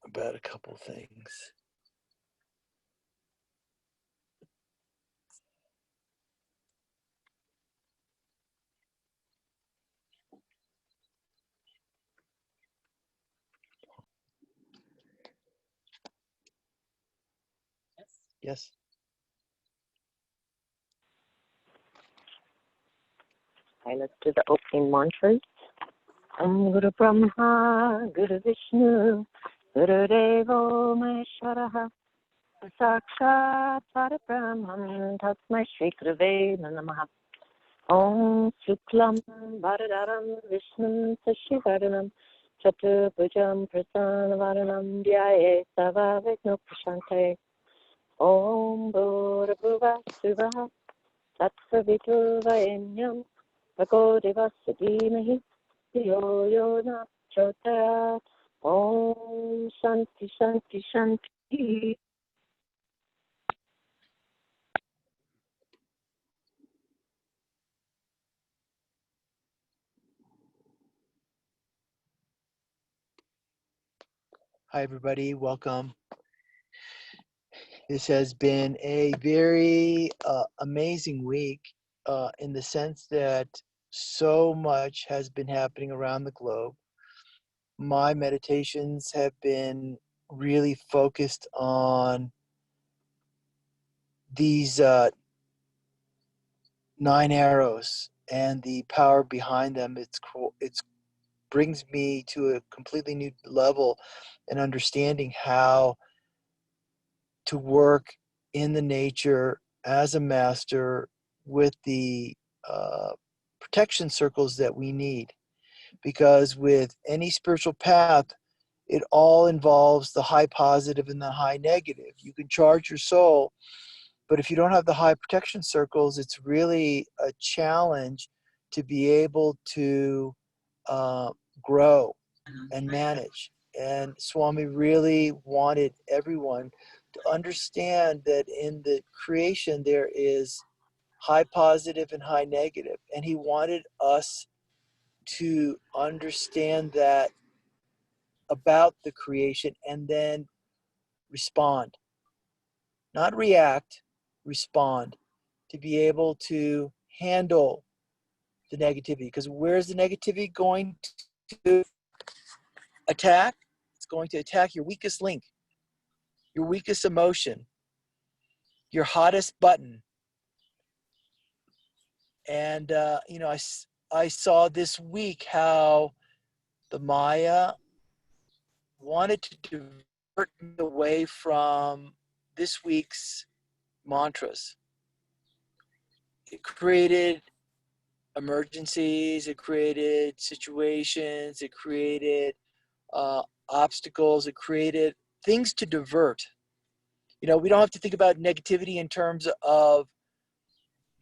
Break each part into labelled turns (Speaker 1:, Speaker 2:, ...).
Speaker 1: about a couple things. Yes.
Speaker 2: Okay, let's do the opening mantras. Om Guru Brahma, Guru Vishnu, Guru Devo Maheshwaraha, Sakshat Parabrahman, Tasmai Shri Gurave Namaha. Om Shuklam Bharadaram Vishnu Sashivaranam, Chatubhujam Prasanavaranam, Dhyaye Sava Vigno Prashante. Om Bhurabhuva Suvah, Tatsavitu Vayenyam, Bhagavad Devasya Dhimahi, Yo Yo Na Chotayat. Om Shanti Shanti Shanti.
Speaker 1: Hi, everybody. Welcome. This has been a very amazing week in the sense that so much has been happening around the globe. My meditations have been really focused on these 9 arrows and the power behind them. It's brings me to a completely new level and understanding how to work in the nature as a master with the protection circles that we need. Because with any spiritual path, it all involves the high positive and the high negative. You can charge your soul, but if you don't have the high protection circles, it's really a challenge to be able to grow and manage. And Swami really wanted everyone to understand that in the creation there is high positive and high negative. And he wanted us to understand that about the creation and then respond. Not react, respond. To be able to handle the negativity. Because where's the negativity going to attack? It's going to attack your weakest link, your weakest emotion, your hottest button. And, I saw this week how the Maya wanted to divert me away from this week's mantras. It created emergencies, it created situations, it created obstacles, it created things to divert. We don't have to think about negativity in terms of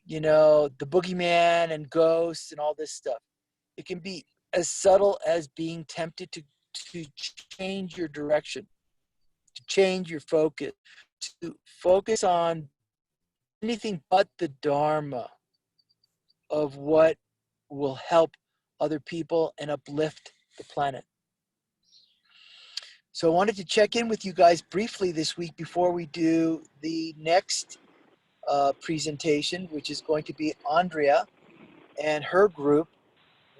Speaker 1: the boogeyman and ghosts and all this stuff. It can be as subtle as being tempted to change your direction, to change your focus, to focus on anything but the Dharma of what will help other people and uplift the planet. So I wanted to check in with you guys briefly this week before we do the next presentation, which is going to be Andrea and her group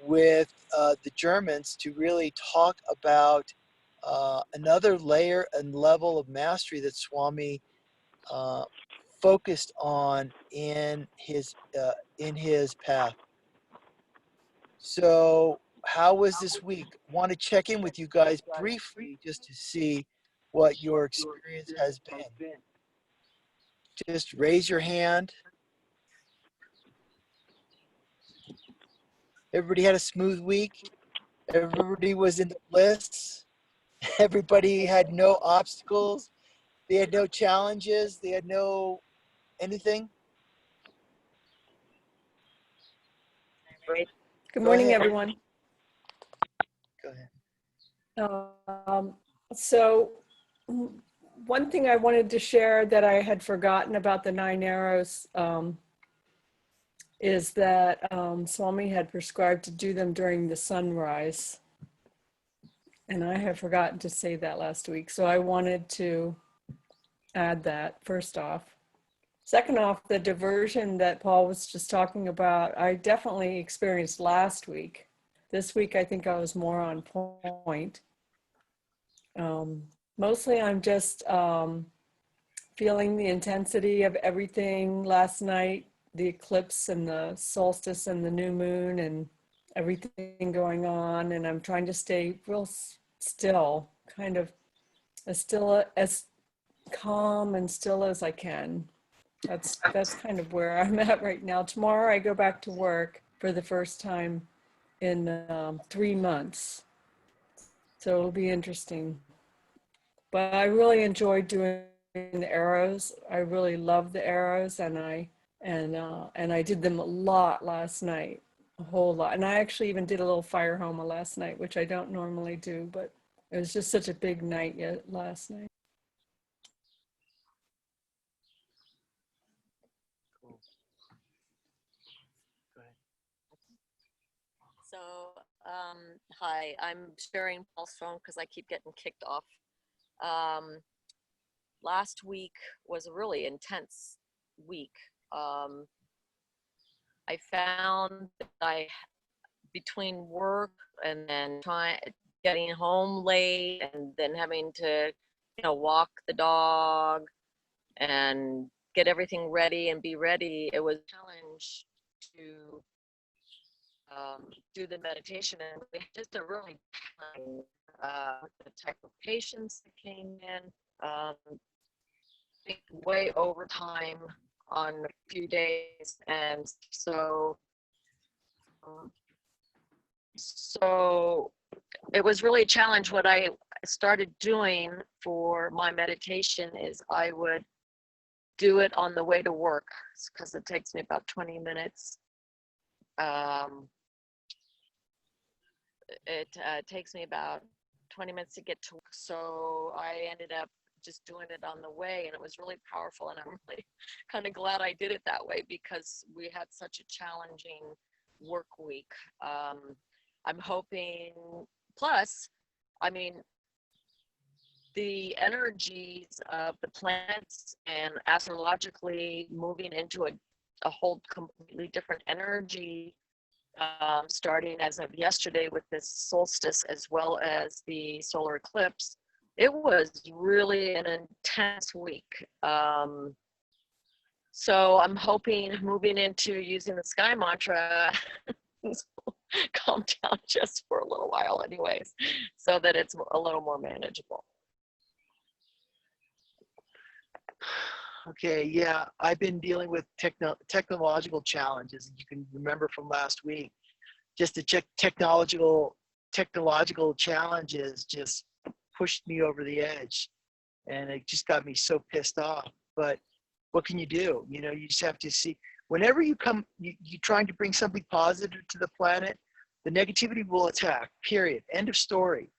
Speaker 1: with the Germans to really talk about another layer and level of mastery that Swami focused on in his path. So how was this week? Want to check in with you guys briefly just to see what your experience has been. Just raise your hand. Everybody had a smooth week. Everybody was in the bliss. Everybody had no obstacles. They had no challenges. They had no anything.
Speaker 2: Great.
Speaker 3: Good
Speaker 1: Go
Speaker 3: morning,
Speaker 1: ahead.
Speaker 3: everyone.
Speaker 1: Go ahead.
Speaker 3: So one thing I wanted to share that I had forgotten about the 9 arrows is that Swami had prescribed to do them during the sunrise. And I have forgotten to say that last week. So I wanted to add that first off. Second off, the diversion that Paul was just talking about, I definitely experienced last week. This week, I think I was more on point. Mostly I'm just feeling the intensity of everything last night, the eclipse and the solstice and the new moon and everything going on. And I'm trying to stay real still, kind of as still, as calm and still as I can. That's kind of where I'm at right now. Tomorrow I go back to work for the first time in 3 months. So it'll be interesting. But I really enjoyed doing the arrows. I really love the arrows, and I did them a lot last night, a whole lot. And I actually even did a little fire homa last night, which I don't normally do, but it was just such a big night yet last night.
Speaker 1: Cool. Go ahead.
Speaker 4: So, hi, I'm sharing Paul's phone because I keep getting kicked off. Last week was a really intense week. I found that between work and then getting home late and then having to, walk the dog and get everything ready and be ready, it was a challenge to do the meditation, and we had just a really the type of patients that came in, way over time on a few days, and so it was really a challenge. What I started doing for my meditation is I would do it on the way to work because it takes me about 20 minutes. It takes me about 20 minutes to get to work, so I ended up just doing it on the way, and it was really powerful, and I'm really kind of glad I did it that way because we had such a challenging work week. I'm hoping, plus, I mean, the energies of the planets and astrologically moving into a whole completely different energy, starting as of yesterday with this solstice as well as the solar eclipse. It was really an intense week. So I'm hoping moving into using the sky mantra calm down just for a little while anyways, so that it's a little more manageable.
Speaker 1: Okay, yeah, I've been dealing with technological challenges. You can remember from last week, just the technological challenges just pushed me over the edge, and it just got me so pissed off. But what can you do? You just have to see. Whenever you're trying to bring something positive to the planet, the negativity will attack. Period. End of story.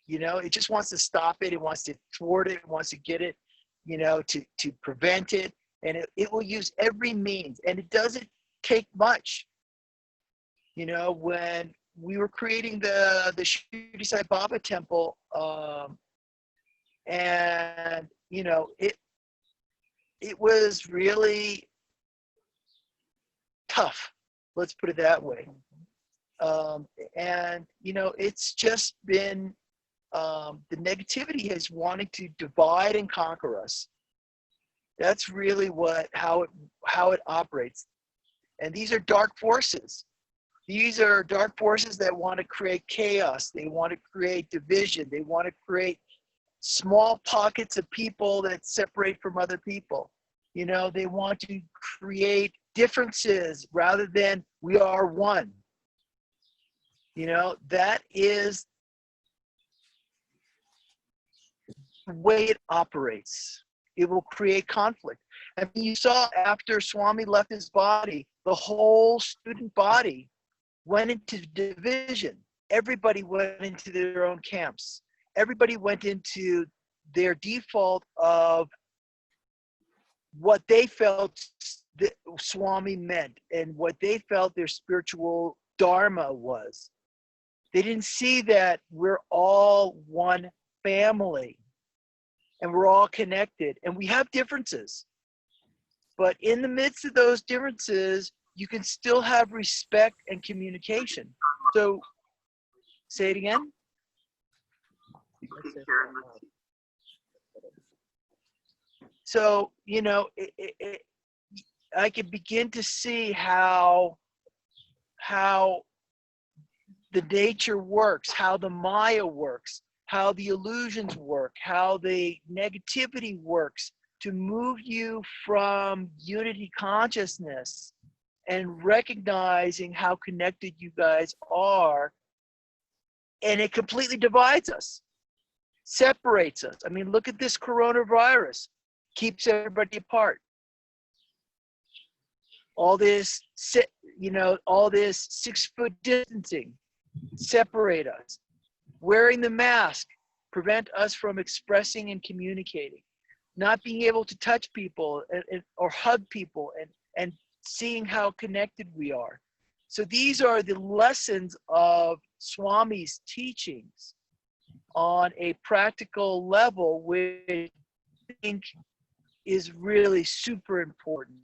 Speaker 1: It just wants to stop it. It wants to thwart it. It wants to get it. To prevent it, and it will use every means, and it doesn't take much. When we were creating the Shirdi Sai Baba temple, and it was really tough. Let's put it that way. And it's just been. The negativity has wanted to divide and conquer us. That's really how it operates. And these are dark forces. These are dark forces that want to create chaos. They want to create division. They want to create small pockets of people that separate from other people. They want to create differences rather than we are one. That is the way it operates. It will create conflict. I mean, you saw after Swami left his body, the whole student body went into division. Everybody went into their own camps. Everybody went into their default of what they felt that Swami meant and what they felt their spiritual dharma was. They didn't see that we're all one family and we're all connected and we have differences. But in the midst of those differences, you can still have respect and communication. So, say it again. So, you know, I can begin to see how the nature works, how the Maya works, how the illusions work, how the negativity works to move you from unity consciousness and recognizing how connected you guys are. And it completely divides us, separates us. I mean, look at this coronavirus, keeps everybody apart. All this, you know, all this 6-foot distancing, separate us. Wearing the mask, prevent us from expressing and communicating. Not being able to touch people or hug people and seeing how connected we are. So these are the lessons of Swami's teachings on a practical level, which I think is really super important.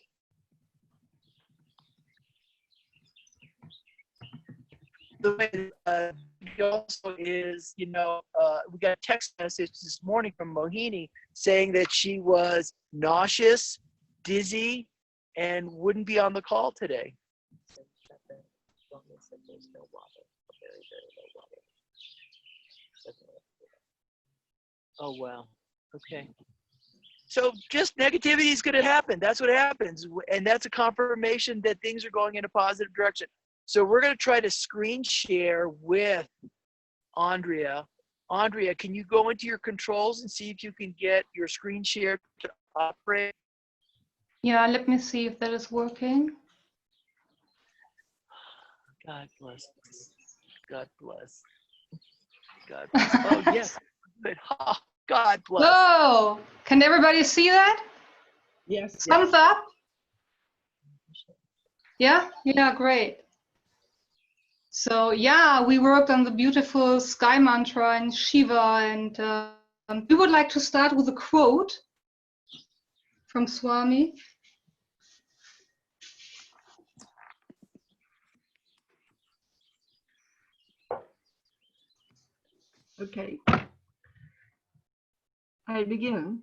Speaker 1: The way also is, you know, we got a text message this morning from Mohini saying that she was nauseous, dizzy, and wouldn't be on the call today. Oh, wow. Okay. So just negativity is going to happen. That's what happens. And that's a confirmation that things are going in a positive direction. So we're going to try to screen share with Andrea. Andrea, can you go into your controls and see if you can get your screen share to operate?
Speaker 5: Yeah, let me see if that is working.
Speaker 1: God bless. God bless. God bless. Oh, yes. Good. Oh, God bless.
Speaker 5: Whoa! Can everybody see that?
Speaker 6: Yes.
Speaker 5: Thumbs up? Yeah? Yeah, great. So yeah, we worked on the beautiful Sky Mantra and Shiva, and we would like to start with a quote from Swami.
Speaker 6: Okay. I begin.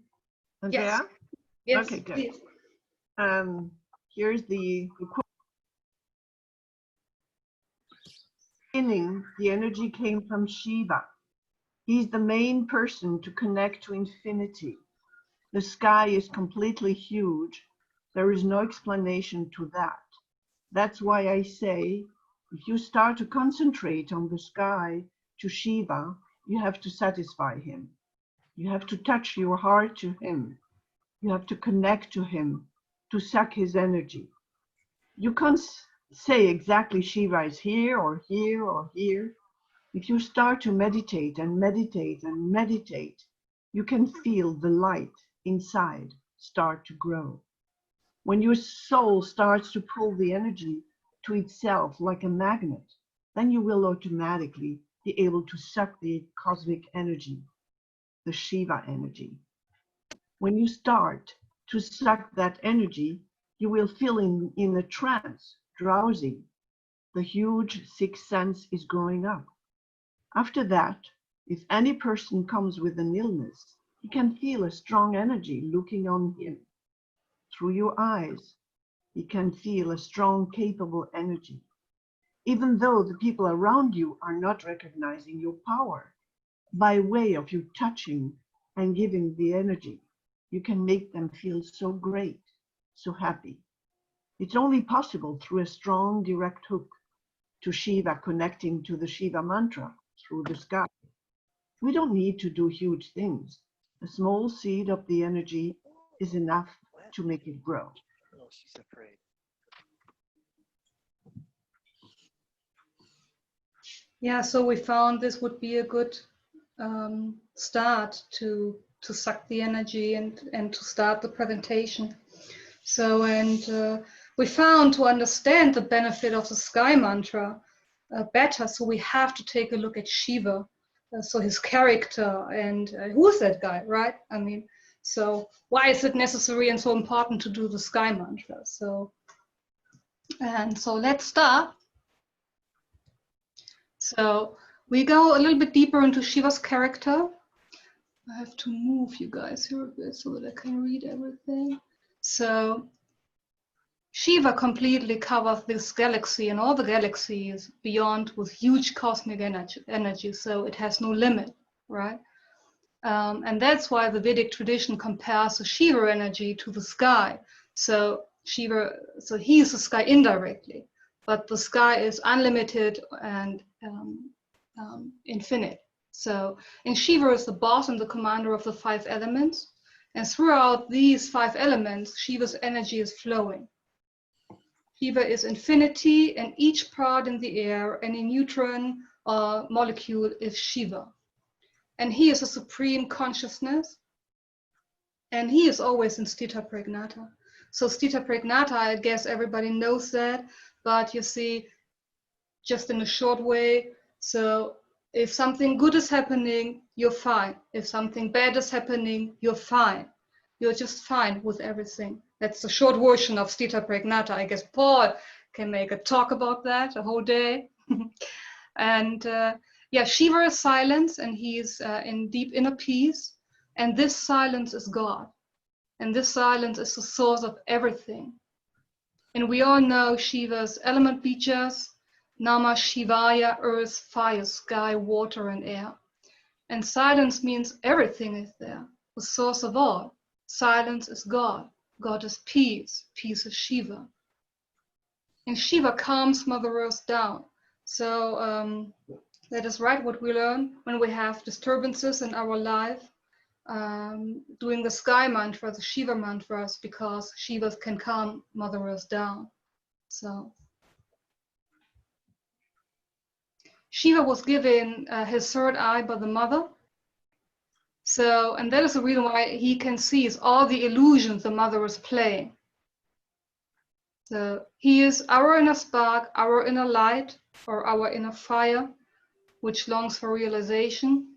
Speaker 5: Yes.
Speaker 6: Andrea?
Speaker 5: Yes,
Speaker 6: Okay, good.
Speaker 5: please.
Speaker 6: Here's the quote. Beginning, the energy came from Shiva. He's the main person to connect to infinity. The sky is completely huge. There is no explanation to that. That's why I say, if you start to concentrate on the sky to Shiva, you have to satisfy him. You have to touch your heart to him. You have to connect to him, to suck his energy. You can't say exactly Shiva is here or here or here. If you start to meditate and meditate and meditate, you can feel the light inside start to grow. When your soul starts to pull the energy to itself like a magnet, then you will automatically be able to suck the cosmic energy, the Shiva energy. When you start to suck that energy, you will feel in a trance, drowsy. The huge sixth sense is going up. After that, if any person comes with an illness, he can feel a strong energy looking on him. Through your eyes, he can feel a strong, capable energy. Even though the people around you are not recognizing your power, by way of you touching and giving the energy, you can make them feel so great, so happy. It's only possible through a strong, direct hook to Shiva, connecting to the Shiva mantra through the sky. We don't need to do huge things. A small seed of the energy is enough to make it grow.
Speaker 1: Oh, she's afraid.
Speaker 5: Yeah, so we found this would be a good start to suck the energy and to start the presentation. So, and we found to understand the benefit of the Sky Mantra, better. So we have to take a look at Shiva, so his character, and who is that guy, right? I mean, so why is it necessary and so important to do the sky mantra? So let's start. So we go a little bit deeper into Shiva's character. I have to move you guys here a bit so that I can read everything. So Shiva completely covers this galaxy and all the galaxies beyond with huge cosmic energy, so it has no limit, right? And that's why the Vedic tradition compares the Shiva energy to the sky. So Shiva, so he is the sky indirectly, but the sky is unlimited and infinite. So, and Shiva is the boss and the commander of the 5 elements. And throughout these 5 elements, Shiva's energy is flowing. Shiva is infinity, and each part in the air, any neutron or molecule is Shiva. And he is a supreme consciousness, and he is always in Sthita Pragnata. So Sthita Pragnata, I guess everybody knows that, but you see, just in a short way, so if something good is happening, you're fine. If something bad is happening, you're fine. You're just fine with everything. That's the short version of Sthita Pragnata. I guess Paul can make a talk about that a whole day. And yeah, Shiva is silence, and he's in deep inner peace. And this silence is God. And this silence is the source of everything. And we all know Shiva's element bejas, Namah Shivaya, earth, fire, sky, water, and air. And silence means everything is there, the source of all. Silence is God. God is peace. Peace is Shiva. And Shiva calms Mother Earth down. So that is right what we learn when we have disturbances in our life, doing the sky mantra, the Shiva mantras, because Shiva can calm Mother Earth down. So Shiva was given his third eye by the mother. So, and that is the reason why he can see all the illusions the mother is playing. So he is our inner spark, our inner light, or our inner fire, which longs for realization.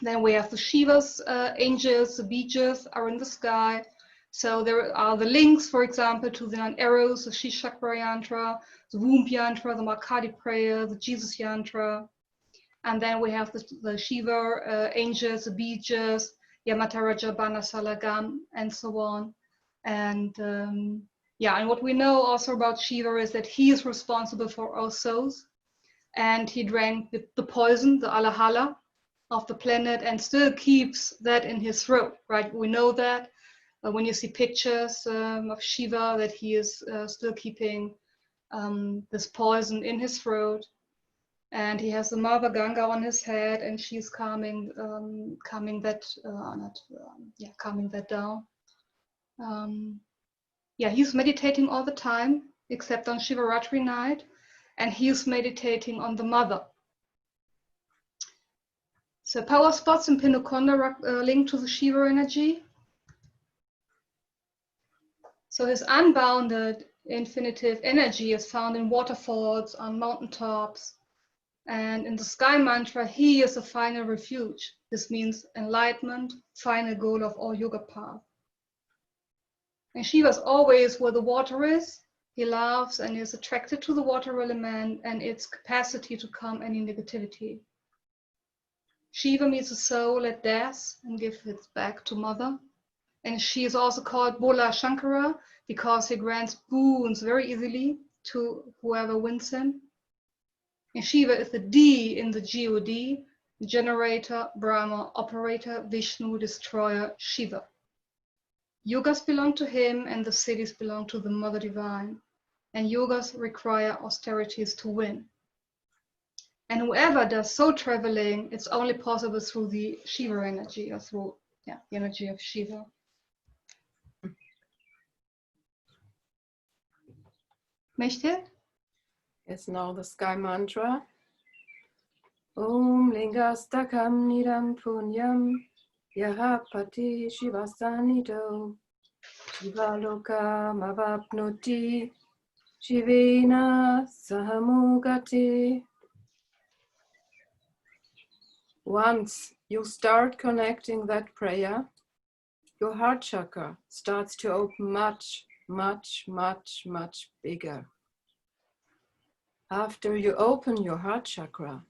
Speaker 5: Then we have the Shiva's angels, the bejas are in the sky. So there are the links, for example, to the 9 arrows, the Shishakra yantra, the womb yantra, the Makadi prayer, the Jesus yantra. And then we have the Shiva angels, the bejas, Yamataraja, Banasalagam, and so on. And yeah, and what we know also about Shiva is that he is responsible for our souls. And he drank the poison, the alahala, of the planet, and still keeps that in his throat, right? We know that when you see pictures of Shiva, that he is still keeping this poison in his throat. And he has the mother Ganga on his head, and she's calming that down. Yeah, he's meditating all the time, except on Shivaratri night, and he's meditating on the mother. So power spots in Pinukonda linked to the Shiva energy. So his unbounded infinitive energy is found in waterfalls, on mountaintops. And in the sky mantra, he is a final refuge. This means enlightenment, final goal of all yoga path. And Shiva is always where the water is. He loves and is attracted to the water element and its capacity to calm any negativity. Shiva meets the soul at death and gives it back to mother. And she is also called Bola Shankara because he grants boons very easily to whoever wins him. And Shiva is the D in the God, generator, Brahma, operator, Vishnu, destroyer, Shiva. Yogas belong to him and the cities belong to the Mother Divine. And yogas require austerities to win. And whoever does soul traveling, it's only possible through the Shiva energy, or through the energy of Shiva. Mechtet?
Speaker 7: Yes, now the sky mantra. Om Lingastakam Nidam Punyam Yahapati Shivasanito Shivaloka Mavapnoti Shivena Sahamugati. Once you start connecting that prayer, your heart chakra starts to open much, much, much, much bigger. After you open your heart chakra,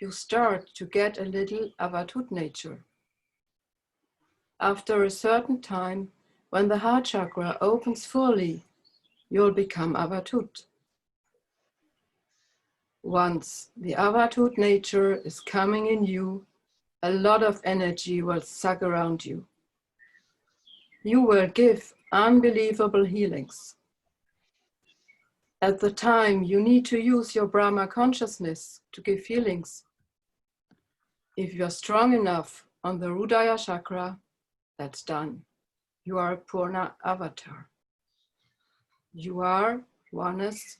Speaker 7: you start to get a little Avatut nature. After a certain time, when the heart chakra opens fully, you'll become Avatut. Once the Avatut nature is coming in you, a lot of energy will suck around you. You will give unbelievable healings. At the time, you need to use your Brahma consciousness to give healings. If you're strong enough on the Hridaya chakra, that's done. You are a Purna avatar. You are oneness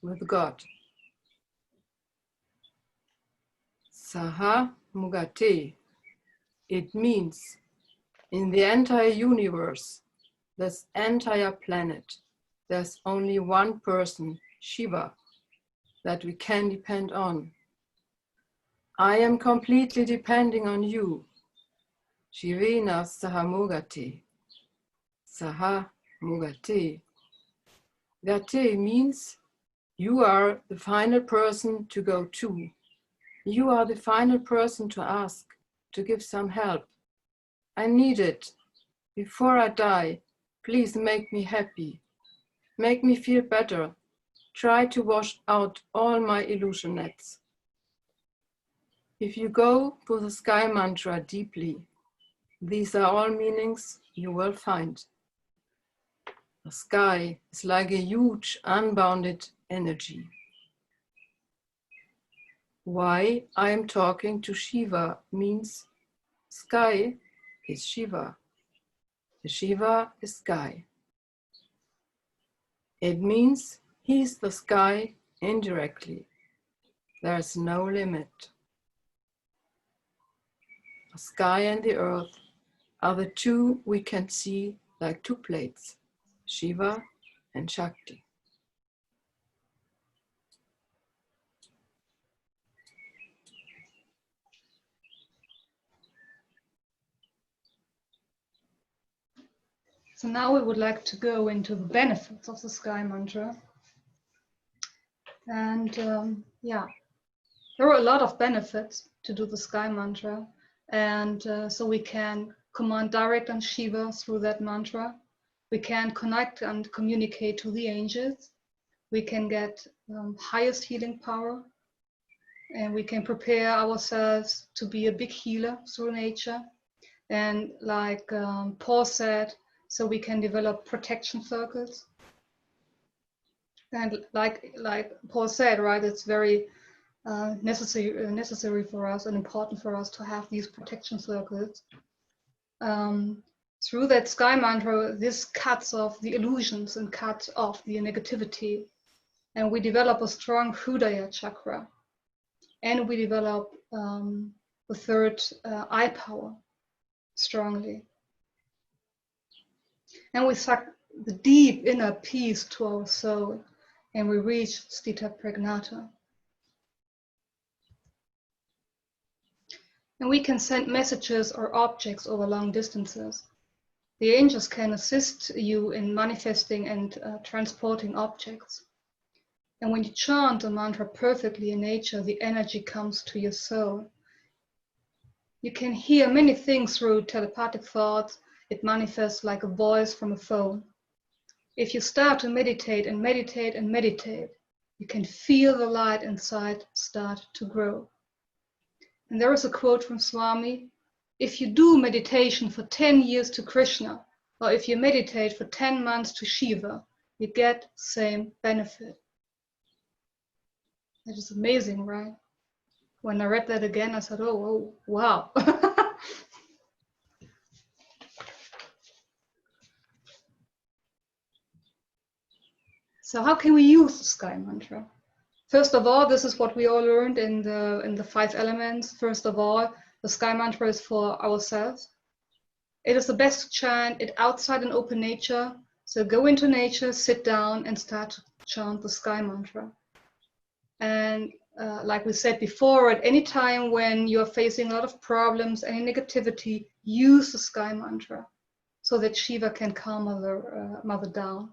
Speaker 7: with God. Saha Mugati. It means in the entire universe, this entire planet, there's only one person, Shiva, that we can depend on. I am completely depending on you. Shivena Sahamugati. Saha Mugati. Gati means you are the final person to go to. You are the final person to ask, to give some help. I need it. Before I die, please make me happy. Make me feel better. Try to wash out all my illusion nets. If you go to the sky mantra deeply, these are all meanings you will find. The sky is like a huge unbounded energy. Why I am talking to Shiva means sky is Shiva. The Shiva is sky. It means he's the sky indirectly. There is no limit. The sky and the earth are the two we can see like two plates, Shiva and Shakti.
Speaker 5: So now we would like to go into the benefits of the sky mantra. And yeah, there are a lot of benefits to do the sky mantra. And so we can command direct on Shiva through that mantra. We can connect and communicate to the angels. We can get highest healing power. And we can prepare ourselves to be a big healer through nature. And like Paul said, so we can develop protection circles. And like Paul said, right, it's very necessary for us and important for us to have these protection circles. Through that sky mantra, this cuts off the illusions and cuts off the negativity. And we develop a strong Hridaya chakra. And we develop the third eye power strongly. And we suck the deep inner peace to our soul, and we reach Sthita Pragnata. And we can send messages or objects over long distances. The angels can assist you in manifesting and transporting objects. And when you chant the mantra perfectly in nature, the energy comes to your soul. You can hear many things through telepathic thoughts. It manifests like a voice from a phone. If you start to meditate and meditate and meditate, you can feel the light inside start to grow. And there is a quote from Swami: if you do meditation for 10 years to Krishna, or if you meditate for 10 months to Shiva, you get same benefit. That is amazing, right? When I read that again, I said, oh wow. So how can we use the sky mantra? First of all, this is what we all learned in the 5 elements. First of all, the sky mantra is for ourselves. It is the best to chant it outside in open nature. So go into nature, sit down and start chant the sky mantra. And like we said before, at any time when you're facing a lot of problems, any negativity, use the sky mantra so that Shiva can calm mother down.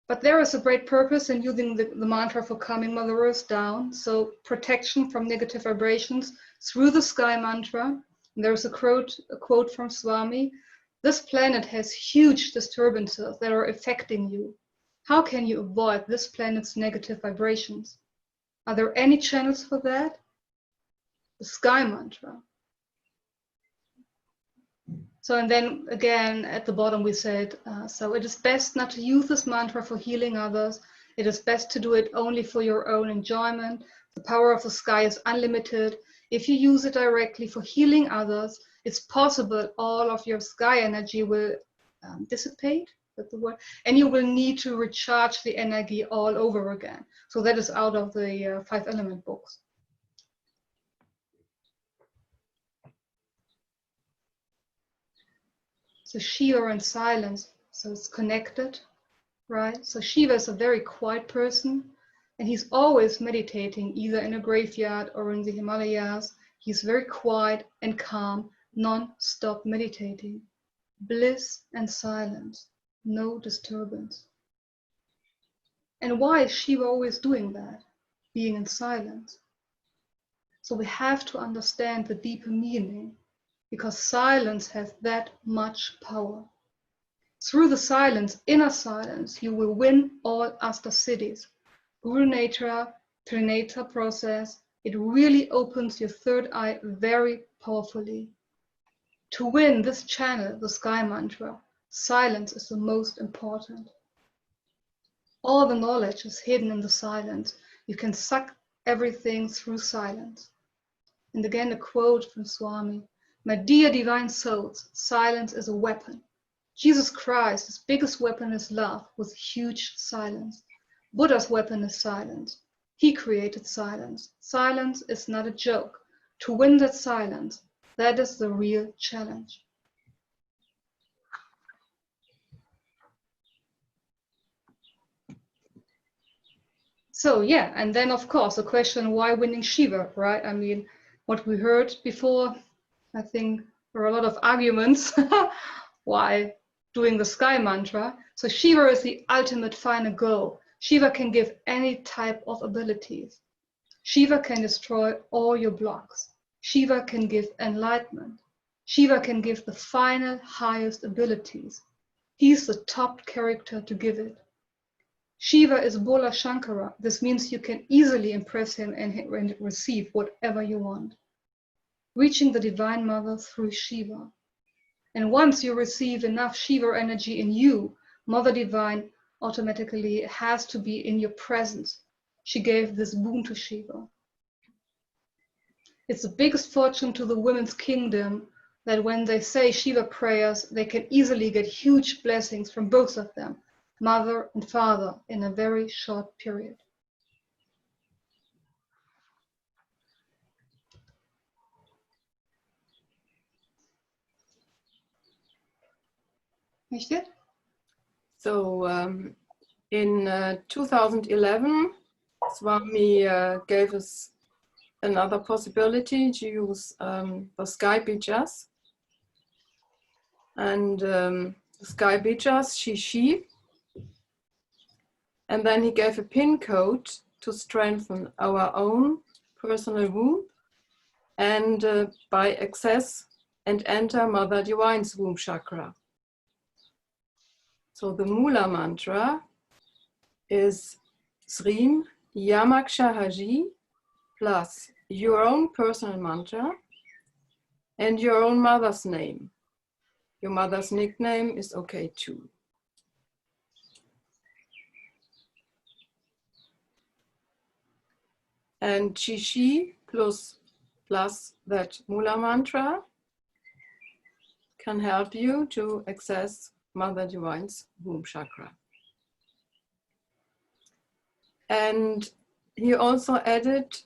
Speaker 5: But there is a great purpose in using the mantra for calming Mother Earth down. So protection from negative vibrations through the sky mantra. And there's a quote from Swami: "This planet has huge disturbances that are affecting you. How can you avoid this planet's negative vibrations? Are there any channels for that? The sky mantra." So, and then again, at the bottom we said, so it is best not to use this mantra for healing others. It is best to do it only for your own enjoyment. The power of the sky is unlimited. If you use it directly for healing others, it's possible all of your sky energy will dissipate, that's the word, and you will need to recharge the energy all over again. So that is out of the 5 element books. So Shiva and silence, so it's connected, right? So Shiva is a very quiet person, and he's always meditating, either in a graveyard or in the Himalayas. He's very quiet and calm, non-stop meditating. Bliss and silence, no disturbance. And why is Shiva always doing that, being in silence? So we have to understand the deeper meaning, because silence has that much power. Through the silence, inner silence, you will win all Asta cities. Guru Netra, Trineta process, it really opens your third eye very powerfully. To win this channel, the sky mantra, silence is the most important. All the knowledge is hidden in the silence. You can suck everything through silence. And again, a quote from Swami: "My dear divine souls, silence is a weapon. Jesus Christ, his biggest weapon is love, with huge silence. Buddha's weapon is silence. He created silence. Silence is not a joke. To win that silence, that is the real challenge." So yeah, and then of course the question, why winning Shiva, right? I mean, what we heard before, I think there are a lot of arguments why doing the sky mantra. So Shiva is the ultimate final goal. Shiva can give any type of abilities. Shiva can destroy all your blocks. Shiva can give enlightenment. Shiva can give the final highest abilities. He's the top character to give it. Shiva is Bola Shankara. This means you can easily impress him and receive whatever you want. Reaching the Divine Mother through Shiva. And once you receive enough Shiva energy in you, Mother Divine automatically has to be in your presence. She gave this boon to Shiva. It's the biggest fortune to the women's kingdom that when they say Shiva prayers, they can easily get huge blessings from both of them, mother and father, in a very short period. Richtig?
Speaker 7: So in 2011, Swami gave us another possibility to use the sky bijas. And the sky bijas, Shishi. And then he gave a pin code to strengthen our own personal womb and by access and enter Mother Divine's womb chakra. So the Mula mantra is Srim Yamakshahaji plus your own personal mantra and your own mother's name. Your mother's nickname is okay too. And Shishi plus that Mula mantra can help you to access Mother Divine's womb chakra. And he also added,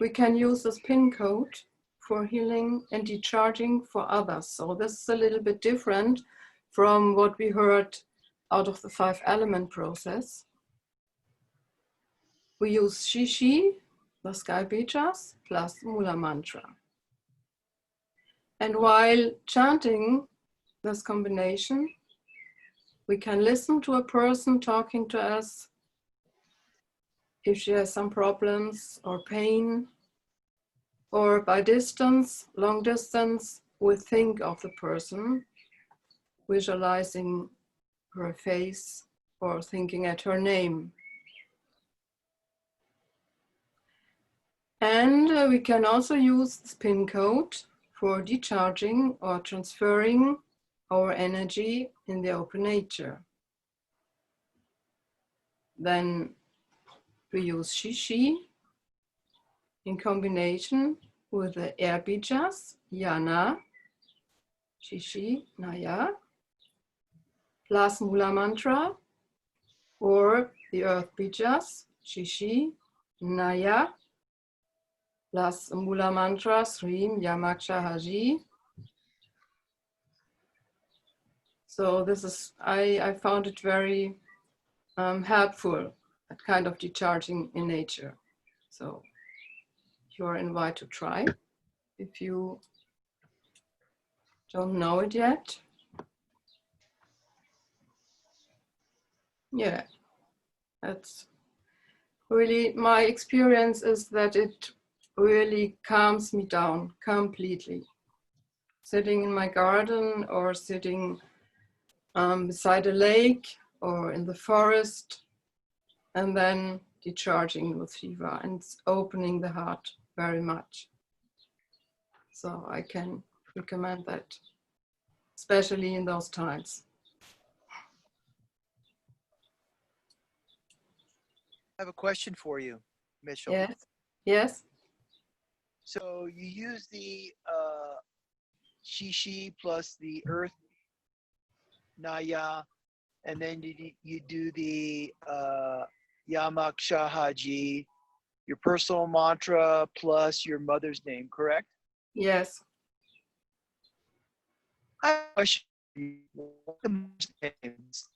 Speaker 7: we can use this pin code for healing and decharging for others. So this is a little bit different from what we heard out of the 5 element process. we use Shishi, the sky bijas, plus Mula mantra. And while chanting this combination, we can listen to a person talking to us if she has some problems or pain, or by distance, long distance, we think of the person, visualizing her face or thinking at her name. And we can also use this pin code for decharging or transferring our energy in the open nature. Then we use Shishi in combination with the air bijas, Yana, Shishi, Naya, plus Mula mantra, or the earth bijas, Shishi, Naya, plus Mula mantra, Srim, Yamaksha, Haji. So this is, I found it very helpful, that kind of decharging in nature. So you are invited to try if you don't know it yet. Yeah, that's really, my experience is that it really calms me down completely. Sitting in my garden or sitting beside a lake or in the forest, and then decharging with Shiva, and it's opening the heart very much. So I can recommend that, especially in those times.
Speaker 1: I have a question for you, Mitchell.
Speaker 7: Yes, yes,
Speaker 1: So you use the Shishi plus the earth Naya, and then you do the Yamaksha Haji, your personal mantra plus your mother's name, correct?
Speaker 7: yes.
Speaker 1: I have a question for you. What the mother's names?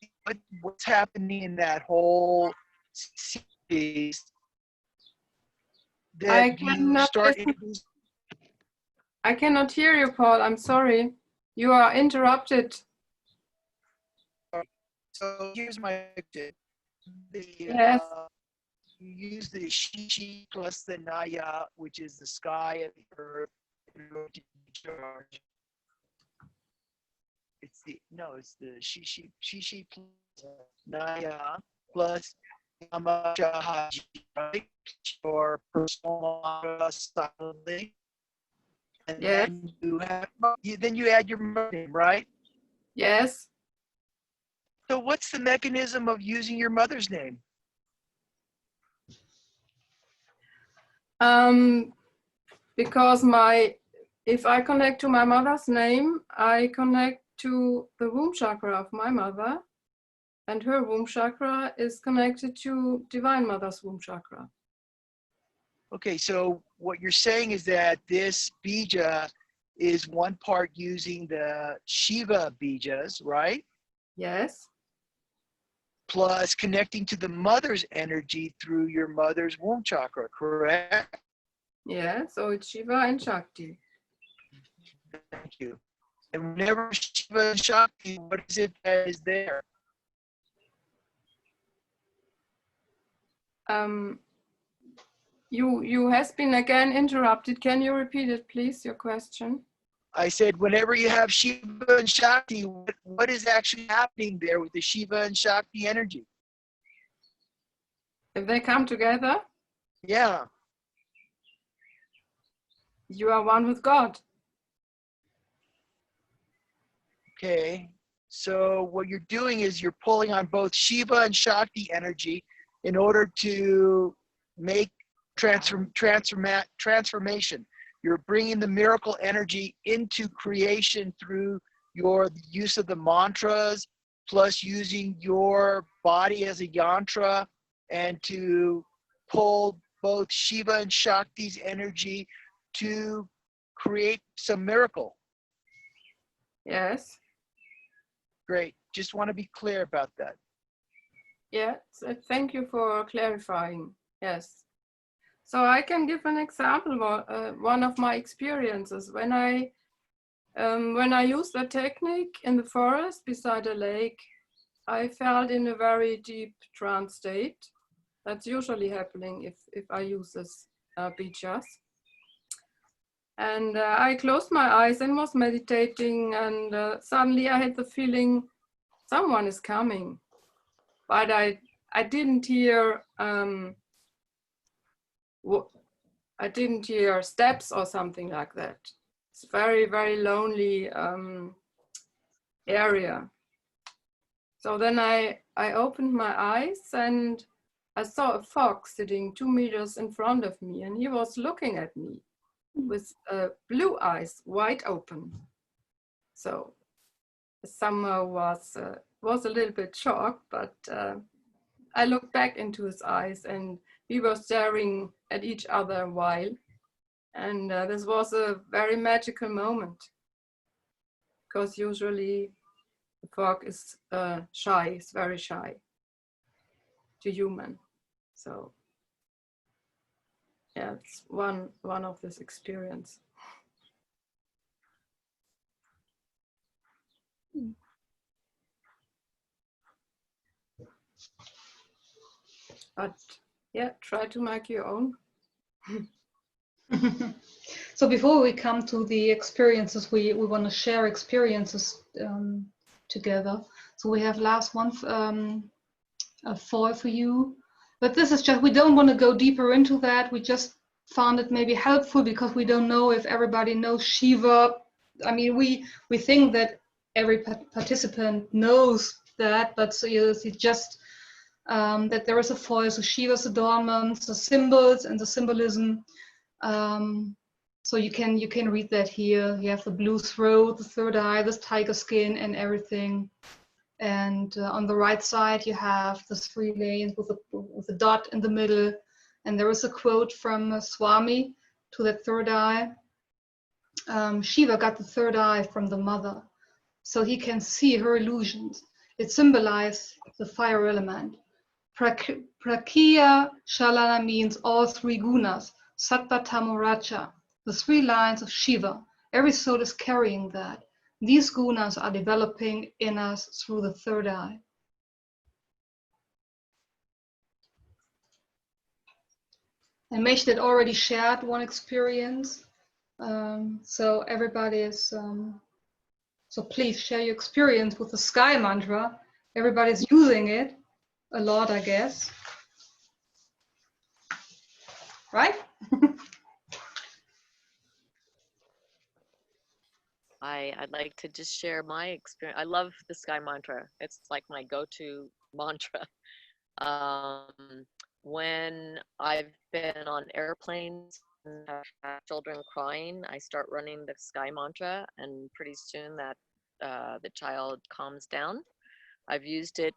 Speaker 1: What's happening in that whole series
Speaker 7: I
Speaker 1: that you
Speaker 7: cannot
Speaker 1: start
Speaker 7: listen.
Speaker 1: introducing?
Speaker 7: I cannot hear you, Paul. I'm sorry. You are interrupted.
Speaker 1: So here's my question.
Speaker 7: Yes.
Speaker 1: You use the Shishi plus the Naya, which is the sky and the earth, in order to charge. It's the Shishi plus Naya plus Yamaksha Haji, right? Your personal mantra silently. And
Speaker 7: Yes.
Speaker 1: then you add your mother name, right?
Speaker 7: Yes.
Speaker 1: So what's the mechanism of using your mother's name?
Speaker 7: Because if I connect to my mother's name, I connect to the womb chakra of my mother, and her womb chakra is connected to Divine Mother's womb chakra.
Speaker 1: Okay, so what you're saying is that this bija is one part using the Shiva bijas, right?
Speaker 7: Yes.
Speaker 1: Plus connecting to the mother's energy through your mother's womb chakra, correct?
Speaker 7: Yeah, so it's Shiva and Shakti.
Speaker 1: Thank you. And whenever Shiva and Shakti, what is it that is there?
Speaker 7: You has been again interrupted. Can you repeat it, please, your question?
Speaker 1: I said, whenever you have Shiva and Shakti, what is actually happening there with the Shiva and Shakti energy?
Speaker 7: If they come together,
Speaker 1: Yeah.
Speaker 7: you are one with God.
Speaker 1: Okay. So what you're doing is you're pulling on both Shiva and Shakti energy in order to make transformation. You're bringing the miracle energy into creation through your use of the mantras, plus using your body as a yantra, and to pull both Shiva and Shakti's energy to create some miracle.
Speaker 7: Yes.
Speaker 1: Great. Just want to be clear about that.
Speaker 7: Yeah, so thank you for clarifying. Yes. So I can give an example. One of my experiences when I used the technique in the forest beside a lake, I felt in a very deep trance state. That's usually happening if I use this beaches. And I closed my eyes and was meditating, and suddenly I had the feeling someone is coming, but I didn't hear I didn't hear steps or something like that. It's very, very lonely area. So then I opened my eyes and I saw a fox sitting 2 meters in front of me, and he was looking at me with blue eyes wide open. So somehow was a little bit shocked, but I looked back into his eyes and we were staring at each other a while. And this was a very magical moment, because usually the frog is shy, it's very shy to human. So yeah, it's one of this experience. But yeah, try to make your own.
Speaker 5: So before we come to the experiences, we want to share experiences together. So we have last month a foil for you, but this is just, we don't want to go deeper into that. We just found it maybe helpful because we don't know if everybody knows Shiva. I mean, we think that every participant knows that, but so you just that there is a foil, so Shiva's adornments, the symbols and the symbolism. So you can read that here. You have the blue throat, the third eye, this tiger skin, and everything. And on the right side, you have the 3 lanes with a dot in the middle. And there is a quote from Swami to that third eye. Shiva got the third eye from the mother, so he can see her illusions. It symbolizes the fire element. Prakya Shalana means all 3 gunas, Sattva, Tamo, Raja, the 3 lines of Shiva. Every soul is carrying that. These gunas are developing in us through the third eye. And Mesh had already shared one experience. So everybody is, so please share your experience with the Sky Mantra. Everybody's using it a lot, I guess. Right?
Speaker 4: I'd like to just share my experience. I love the Sky Mantra. It's like my go-to mantra. When I've been on airplanes and have had children crying, I start running the Sky Mantra, and pretty soon that the child calms down. I've used it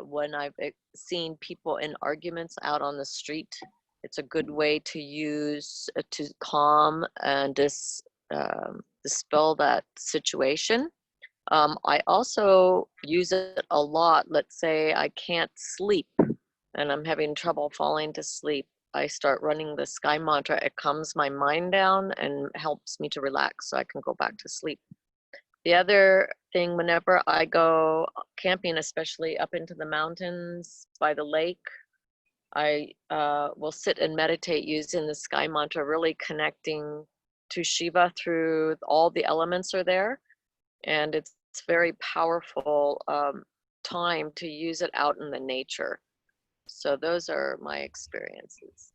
Speaker 4: when I've seen people in arguments out on the street. It's a good way to use to calm and dispel that situation. I also use it a lot. Let's say I can't sleep and I'm having trouble falling to sleep. I start running the Sky Mantra. It calms my mind down and helps me to relax so I can go back to sleep. The other thing, whenever I go camping, especially up into the mountains by the lake, I will sit and meditate using the Sky Mantra, really connecting to Shiva through all the elements are there. And it's very powerful time to use it out in the nature. So those are my experiences.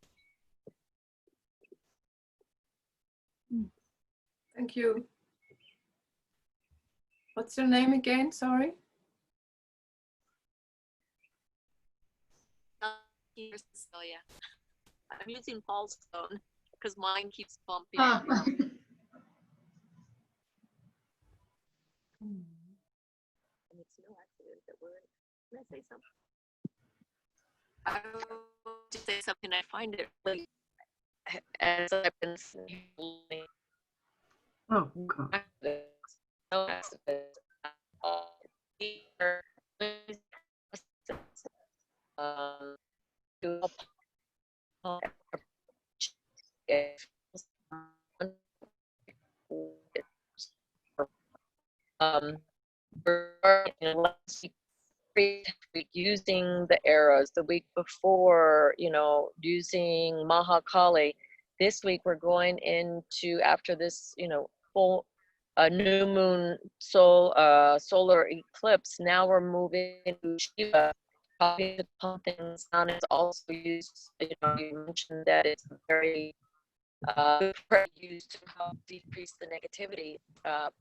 Speaker 7: Thank you. What's your name again? Sorry.
Speaker 4: Here's Cecilia. I'm using Paul's phone because mine keeps bumping.
Speaker 5: Ah.
Speaker 4: And it's no accident that we're. Can I say something? I will just say something. I find it really, as I've been saying,
Speaker 6: Oh, God.
Speaker 4: no accident. last week using the arrows, the week before, using Mahakali. This week we're going into, after this, full new moon solar eclipse. Now we're moving to Shiva. Probably to calm things down is also used. You mentioned that it's very used to help decrease the negativity.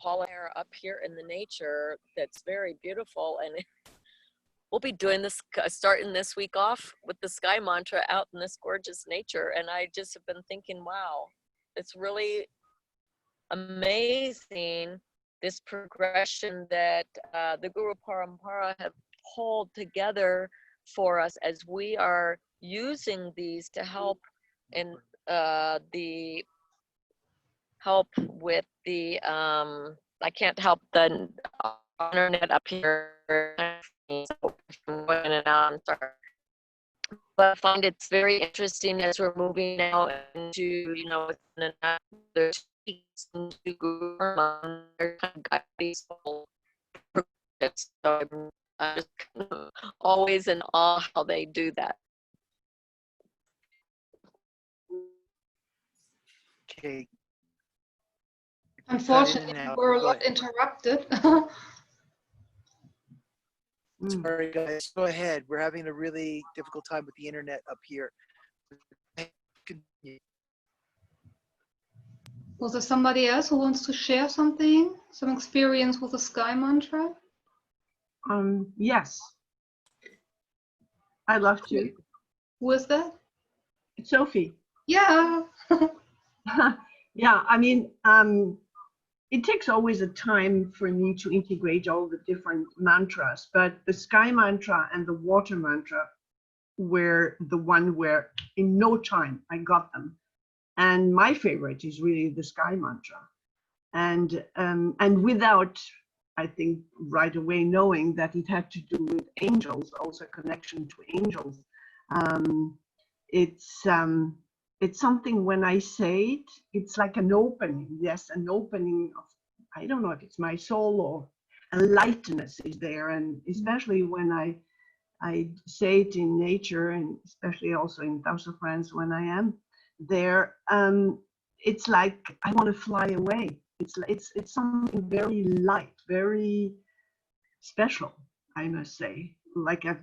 Speaker 4: Paula up here in the nature, that's very beautiful, and we'll be doing this, starting this week off with the sky mantra out in this gorgeous nature. And I just have been thinking, wow, it's really amazing, this progression that the Guru Parampara have pulled together for us as we are using these to help in the help with the I can't help the internet up here, so I'm going in and out, I'm sorry. But I find it's very interesting as we're moving now into, within another 2 weeks into Guru Purnima, they're kind of got these whole projects. So I'm just always in awe how they do that.
Speaker 1: Okay.
Speaker 5: Unfortunately,
Speaker 1: now.
Speaker 5: we were a
Speaker 1: Go
Speaker 5: lot
Speaker 1: ahead.
Speaker 5: interrupted.
Speaker 1: Sorry, guys. Go ahead. We're having a really difficult time with the internet up here.
Speaker 5: Was there somebody else who wants to share something? Some experience with the sky mantra?
Speaker 6: Yes, I love to.
Speaker 5: Who is that?
Speaker 6: It's Sophie.
Speaker 5: Yeah.
Speaker 6: Yeah, I mean, it takes always a time for me to integrate all the different mantras, but the sky mantra and the water mantra were the one where in no time I got them. And my favorite is really the sky mantra. And without, I think, right away knowing that it had to do with angels, also connection to angels. It's something when I say it, it's like an opening, yes, an opening of, I don't know if it's my soul or a lightness is there. And especially when I say it in nature, and especially also in House of Friends when I am there, it's like I want to fly away. It's something very light, very special, I must say. Like I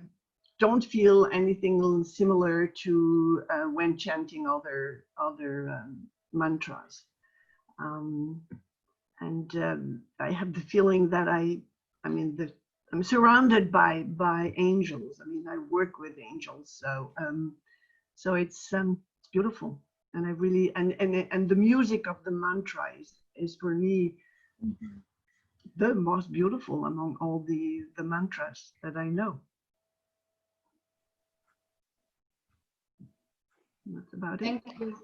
Speaker 6: don't feel anything similar to when chanting other mantras. I have the feeling that I'm surrounded by angels. I mean, I work with angels, so it's beautiful. And I really and the music of the mantra is for me the most beautiful among all the mantras that I know. That's about it.
Speaker 5: Thank you.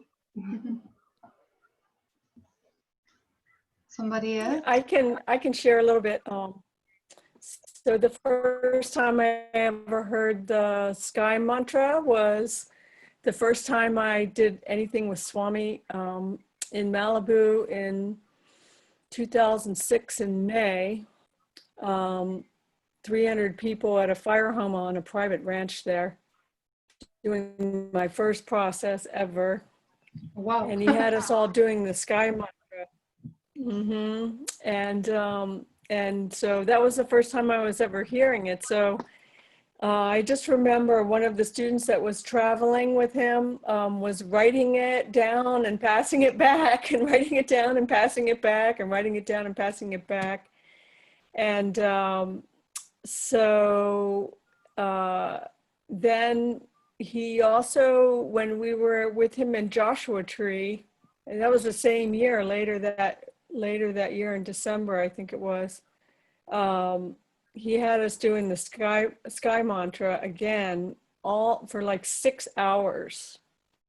Speaker 5: Somebody else?
Speaker 3: I can share a little bit. So the first time I ever heard the sky mantra was the first time I did anything with Swami in Malibu in 2006 in May. 300 people at a fire home on a private ranch there, doing my first process ever.
Speaker 5: Wow.
Speaker 3: And he had us all doing the sky mantra. And so that was the first time I was ever hearing it. So I just remember one of the students that was traveling with him was writing it down and passing it back, and writing it down and passing it back, and writing it down and passing it back. And so then he also, when we were with him in Joshua Tree, and that was the same year, later that year in December, I think it was, he had us doing the sky mantra again, all for like 6 hours,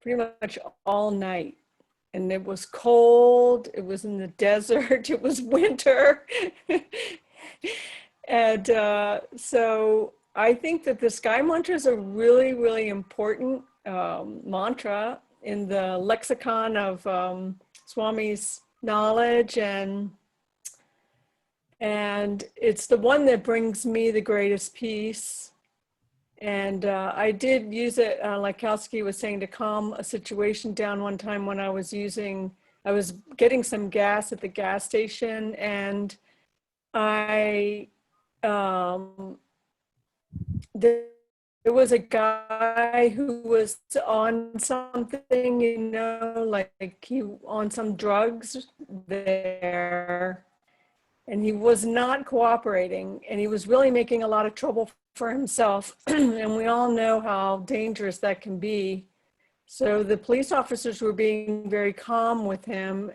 Speaker 3: pretty much all night. And it was cold, it was in the desert, it was winter. And so I think that the sky mantra is a really, really important mantra in the lexicon of Swami's knowledge. And And it's the one that brings me the greatest peace. And I did use it, like Kalski was saying, to calm a situation down one time when I was getting some gas at the gas station, and there was a guy who was on something, like he on some drugs there, and he was not cooperating, and he was really making a lot of trouble for himself. And we all know how dangerous that can be. So the police officers were being very calm with him,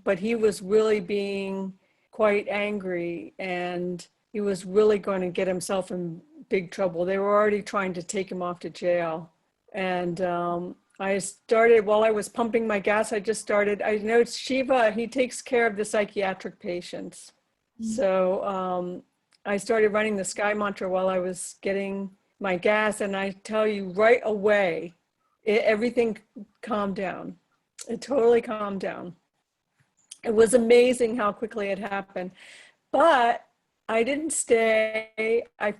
Speaker 3: but he was really being quite angry, and he was really going to get himself in big trouble. They were already trying to take him off to jail. And I started, while I was pumping my gas, I know Shiva, he takes care of the psychiatric patients. So I started running the Sky Mantra while I was getting my gas, and I tell you right away, everything calmed down. It totally calmed down. It was amazing how quickly it happened. But I didn't stay. I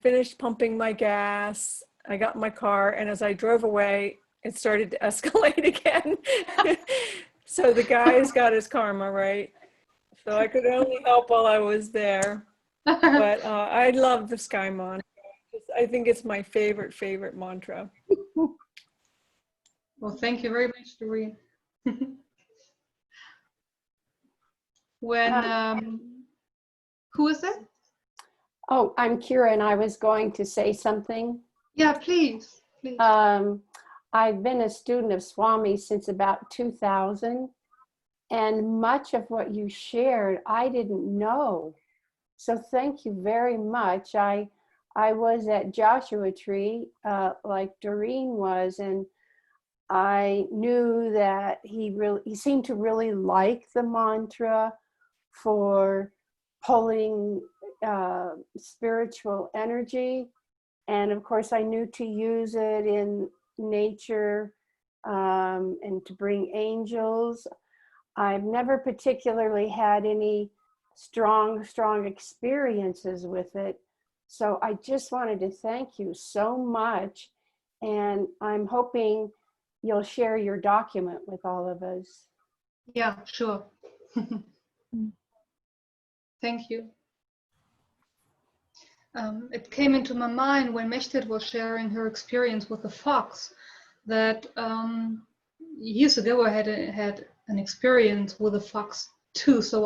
Speaker 3: finished pumping my gas. I got in my car, and as I drove away, it started to escalate again. So the guy's got his karma, right? So I could only help while I was there. But I love the Sky Mantra. I think it's my favorite mantra.
Speaker 5: Well, thank you very much, Doreen. Who is it?
Speaker 8: Oh, I'm Kira, and I was going to say something.
Speaker 5: Yeah, please.
Speaker 8: I've been a student of Swami since about 2000, and much of what you shared, I didn't know. So thank you very much. I was at Joshua Tree, like Doreen was, and I knew that he seemed to really like the mantra for pulling spiritual energy. And of course, I knew to use it in nature and to bring angels. I've never particularly had any strong experiences with it. So I just wanted to thank you so much. And I'm hoping you'll share your document with all of us.
Speaker 5: Yeah, sure. Thank you. It came into my mind when Mechtet was sharing her experience with the fox that years ago I had an experience with a fox too. So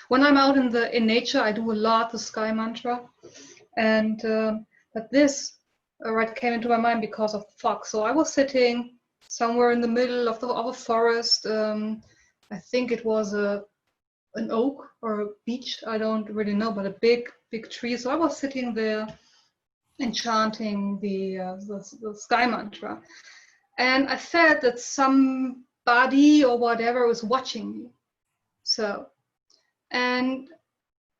Speaker 5: when I'm out in nature, I do a lot the Sky Mantra, and but this came into my mind because of the fox. So I was sitting somewhere in the middle of a forest. I think it was an oak or a beech, I don't really know, but a big tree. So I was sitting there and chanting the Sky Mantra, and I felt that somebody or whatever was watching me.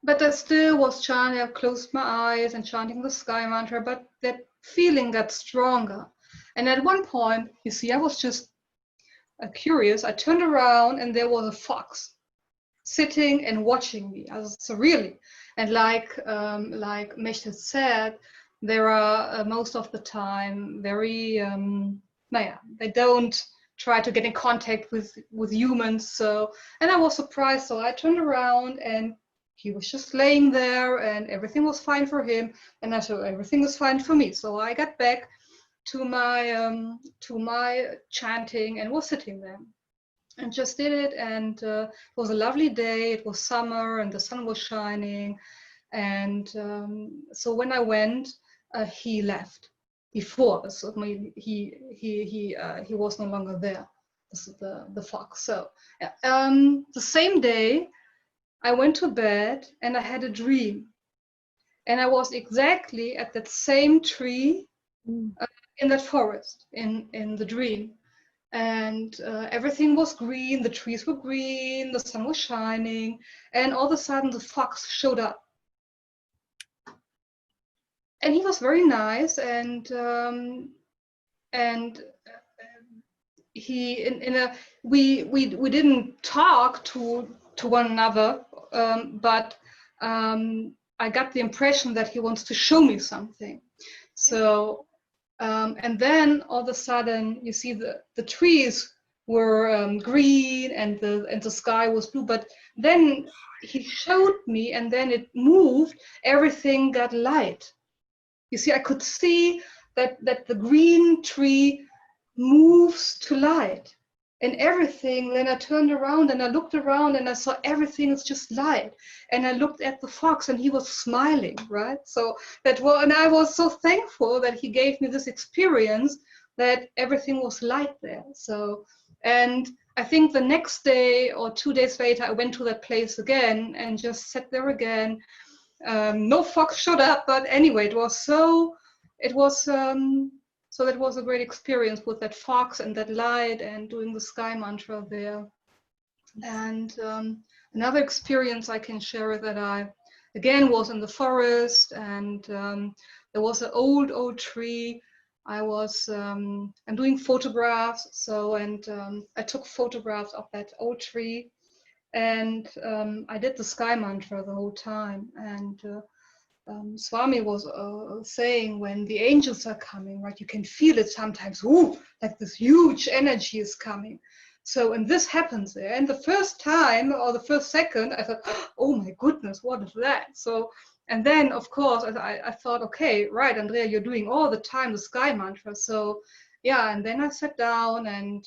Speaker 5: But I still was chanting. I closed my eyes and chanting the Sky Mantra, but that feeling got stronger. And at one point, you see, I was just curious. I turned around and there was a fox sitting and watching me. So really, and like Mechtet said, there are most of the time very they don't try to get in contact with humans. So, and I was surprised. So I turned around and he was just laying there, and everything was fine for him, and I said everything was fine for me. So I got back to my chanting and was sitting there and just did it. And it was a lovely day. It was summer and the sun was shining. And so when I went, he left before. So he was no longer there. This is the fox. So the same day, I went to bed and I had a dream. And I was exactly at that same tree in that forest in the dream. And everything was green, the trees were green, the sun was shining, and all of a sudden the fox showed up. And he was very nice, and we didn't talk to one another, but I got the impression that he wants to show me something. So, and then all of a sudden you see the trees were green and the sky was blue, but then he showed me and then it moved, everything got light. You see, I could see that the green tree moves to light and everything. Then I turned around and I looked around and I saw everything is just light. And I looked at the fox and he was smiling, right? So that was, and I was so thankful that he gave me this experience that everything was light there. So, and I think the next day or 2 days later, I went to that place again and just sat there again. No fox showed up, but anyway, it was so that was a great experience with that fox and that light and doing the sky mantra there. And another experience I can share is that I again was in the forest and there was an old tree. I'm doing photographs, so I took photographs of that old tree. And I did the sky mantra the whole time. And Swami was saying when the angels are coming, right, you can feel it sometimes, ooh, like this huge energy is coming. So, and this happens there. And the first time or the first second, I thought, oh my goodness, what is that? So, and then of course, I thought, okay, right, Andrea, you're doing all the time the sky mantra. So, yeah, and then I sat down and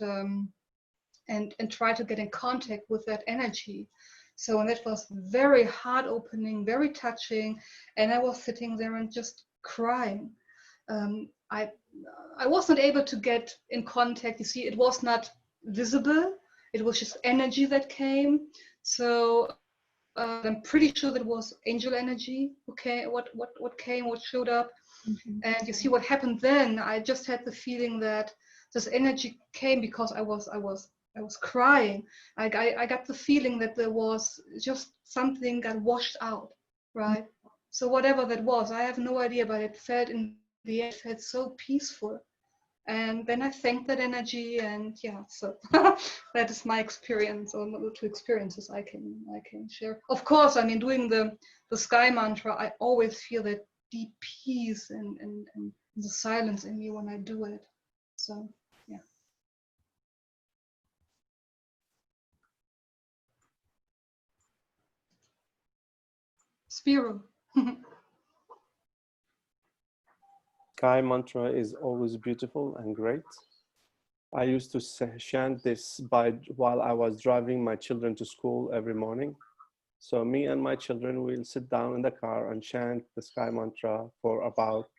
Speaker 5: try to get in contact with that energy. So, and it was very heart opening, very touching. And I was sitting there and just crying. I wasn't able to get in contact. You see, it was not visible. It was just energy that came. So I'm pretty sure that was angel energy. Okay, what came, what showed up. And you see what happened then. I just had the feeling that this energy came because I was crying. I got the feeling that there was just something got washed out, right? So whatever that was, I have no idea, but it felt in the end, it felt so peaceful. And then I thanked that energy, and yeah, so that is my experience, or the two experiences I can share. Of course, I mean, doing the sky mantra, I always feel that deep peace and the silence in me when I do it. So yeah. Spiro.
Speaker 9: Sky mantra is always beautiful and great. I used to chant this while I was driving my children to school every morning. So me and my children will sit down in the car and chant the sky mantra for about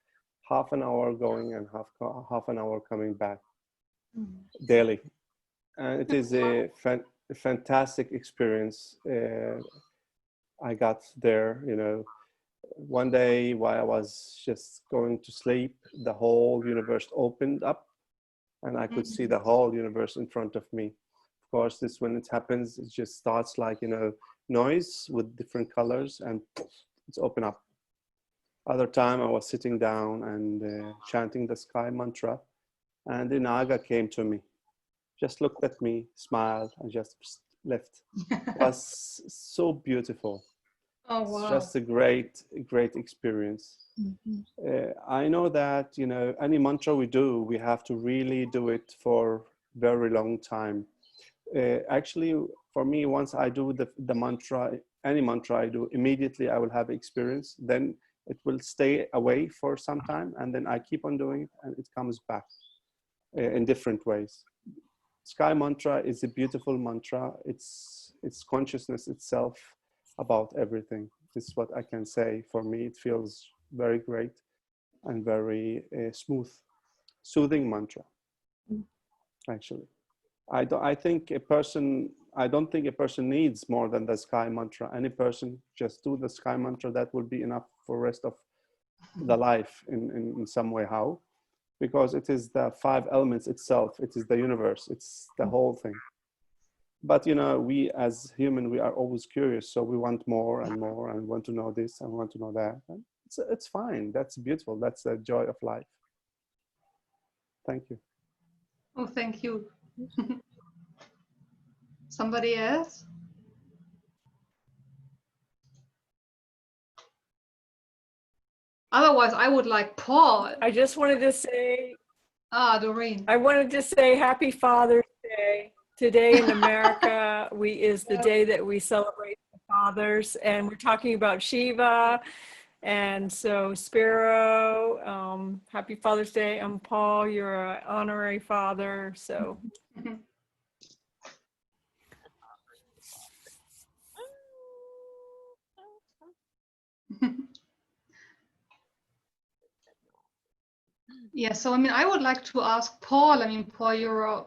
Speaker 9: half an hour going and half an hour coming back daily. And it is a fantastic experience. I got there, you know, one day while I was just going to sleep, the whole universe opened up and I could see the whole universe in front of me. Of course, this, when it happens, it just starts like, you know, noise with different colors and it's open up. Other time I was sitting down and chanting the sky mantra and the Naga came to me, just looked at me, smiled and just left. It was so beautiful.
Speaker 5: Oh, wow.
Speaker 9: It's just a great experience. I know that, you know, any mantra we do, we have to really do it for very long time. Actually, for me, once I do the mantra, any mantra I do, immediately I will have experience. Then it will stay away for some time, and then I keep on doing it, and it comes back in different ways. Sky mantra is a beautiful mantra. It's consciousness itself about everything. This is what I can say. For me, it feels very great and very smooth, soothing mantra. Actually, I don't think a person needs more than the sky mantra. Any person just do the sky mantra, that will be enough for the rest of the life in some way. How? Because it is the 5 elements itself. It is the universe. It's the whole thing. But, you know, we as human, we are always curious. So we want more and more and want to know this and want to know that. And it's fine. That's beautiful. That's the joy of life. Thank you.
Speaker 5: Oh, thank you. Somebody else? Otherwise, I would like Paul.
Speaker 3: I just wanted to say,
Speaker 5: Doreen.
Speaker 3: I wanted to say Happy Father's Day. Today in America, is the day that we celebrate the fathers, and we're talking about Shiva. And so Spiro, Happy Father's Day. I'm Paul, you're an honorary father, so.
Speaker 5: Yeah, so I mean, I would like to ask Paul. I mean, Paul, you're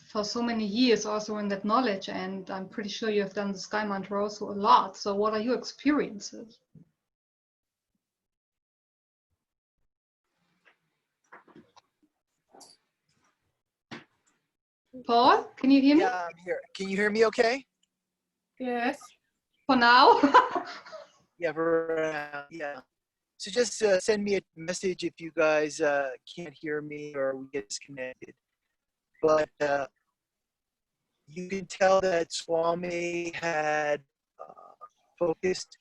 Speaker 5: for so many years also in that knowledge, and I'm pretty sure you have done the Sky Mantra also a lot. So, what are your experiences? Paul, can you hear me?
Speaker 1: Yeah, I'm here. Can you hear me okay?
Speaker 7: Yes.
Speaker 5: For now?
Speaker 1: Yeah, yeah. So just send me a message if you guys can't hear me or we get disconnected. But you can tell that Swami had focused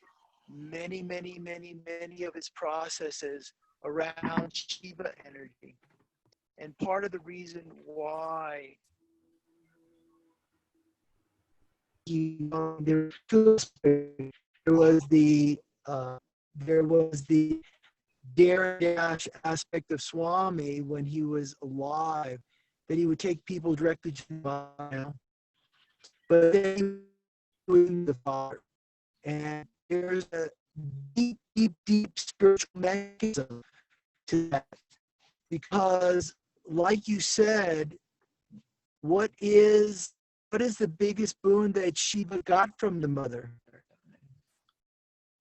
Speaker 1: many of his processes around Shiva energy. And part of the reason why there was the dare dash aspect of Swami when he was alive, that he would take people directly to the Maya, but then he was the Father. And there's a deep spiritual mechanism to that, because, like you said, what is the biggest boon that Shiva got from the mother?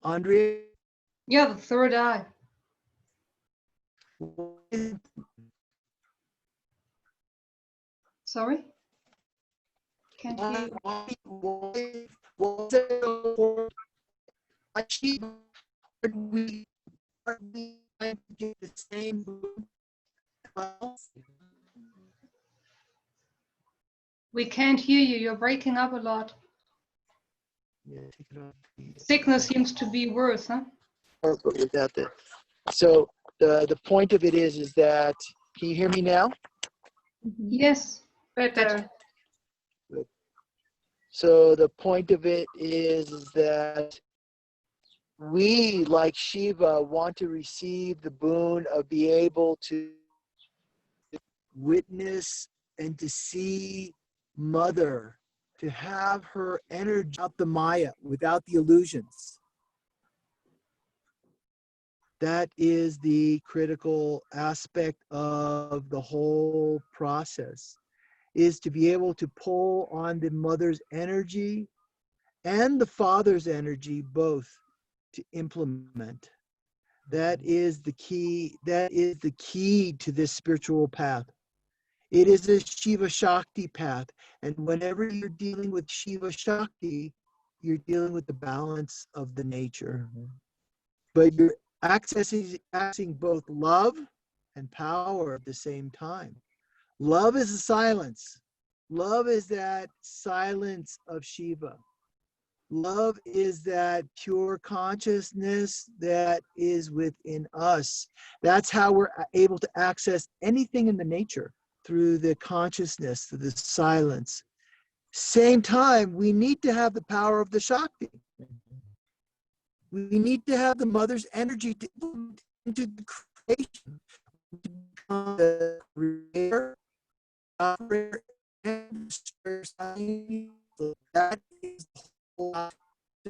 Speaker 1: Andrea?
Speaker 5: Yeah, the third eye. Sorry? Can't hear you.
Speaker 1: Are we trying to get the same boon?
Speaker 5: We can't hear you. You're breaking up a lot.
Speaker 1: Yeah, take it off.
Speaker 5: Signal seems to be worse, huh?
Speaker 1: Without that. So the point of it is that, can you hear me now?
Speaker 5: Yes.
Speaker 7: Better.
Speaker 1: So the point of it is that we, like Shiva, want to receive the boon of being able to witness and to see Mother, to have her energy out the Maya, without the illusions. That is the critical aspect of the whole process, is to be able to pull on the mother's energy and the father's energy, both, to implement. That is the key. That is the key to this spiritual path. It is a Shiva Shakti path. And whenever you're dealing with Shiva Shakti, you're dealing with the balance of the nature. But you're accessing both love and power at the same time. Love is a silence. Love is that silence of Shiva. Love is that pure consciousness that is within us. That's how we're able to access anything in the nature, through the consciousness, through the silence. Same time, we need to have the power of the Shakti. We need to have the mother's energy to implement into the creation, to become the creator, operator, and society. So that is the whole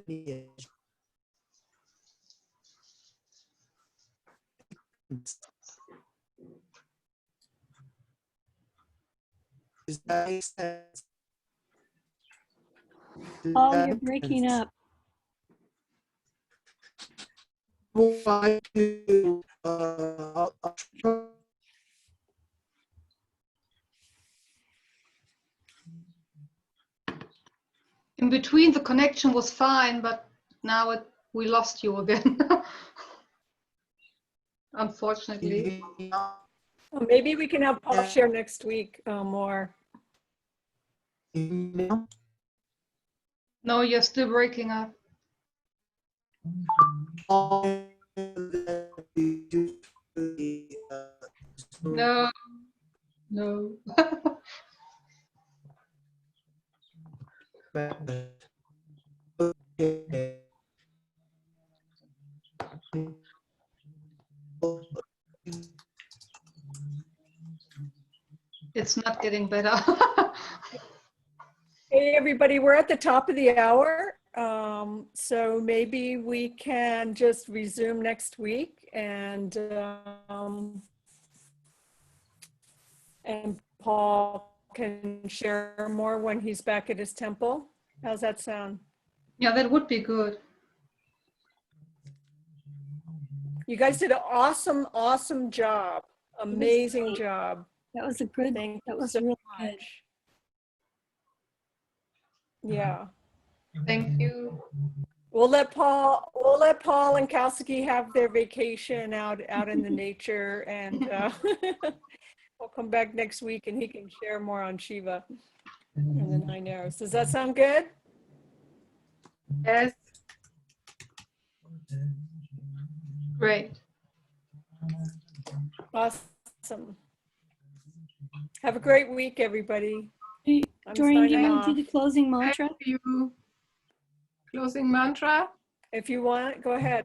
Speaker 1: lineage. Does that make sense?
Speaker 10: Oh, you're breaking up.
Speaker 1: I'll try.
Speaker 5: In between, the connection was fine, but now we lost you again. Unfortunately.
Speaker 3: Well, maybe we can have Paul share next week more.
Speaker 5: No, you're still breaking up. No. It's not getting better.
Speaker 3: Hey, everybody, we're at the top of the hour. So maybe we can just resume next week and Paul can share more when he's back at his temple. How's that sound?
Speaker 5: Yeah, that would be good.
Speaker 3: You guys did an awesome, awesome job. Amazing
Speaker 10: great.
Speaker 3: job.
Speaker 10: That was a good,
Speaker 3: Thank
Speaker 10: that
Speaker 3: you
Speaker 10: was
Speaker 3: so
Speaker 10: really good.
Speaker 3: much. Yeah.
Speaker 5: Thank you.
Speaker 3: We'll let Paul and Kowski have their vacation out in the nature, and we'll come back next week and he can share more on Shiva and the 9 arrows. Does that sound good?
Speaker 7: Yes.
Speaker 5: Great.
Speaker 3: Awesome. Have a great week, everybody. I'm
Speaker 10: Doreen, do you
Speaker 3: signing
Speaker 10: want to
Speaker 3: off.
Speaker 10: do the closing mantra?
Speaker 7: Thank you. Closing mantra.
Speaker 3: If you want, go ahead.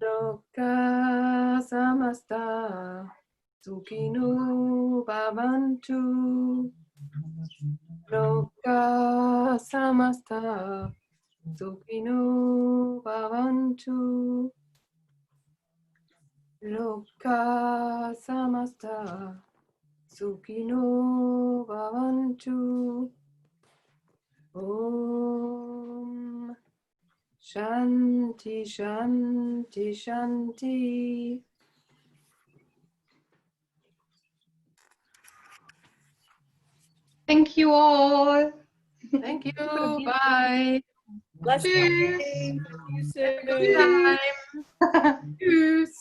Speaker 7: Loka samasta sukhino bhavantu. Loka samasta sukhino bhavantu. Loka samasta sukhino bhavantu. Om Shanti Shanti Shanti.
Speaker 5: Thank you all.
Speaker 7: Thank you. Bye.
Speaker 3: Bless you.
Speaker 5: Cheers.
Speaker 3: See you
Speaker 7: Have a good
Speaker 3: soon.
Speaker 7: time. Tschüss.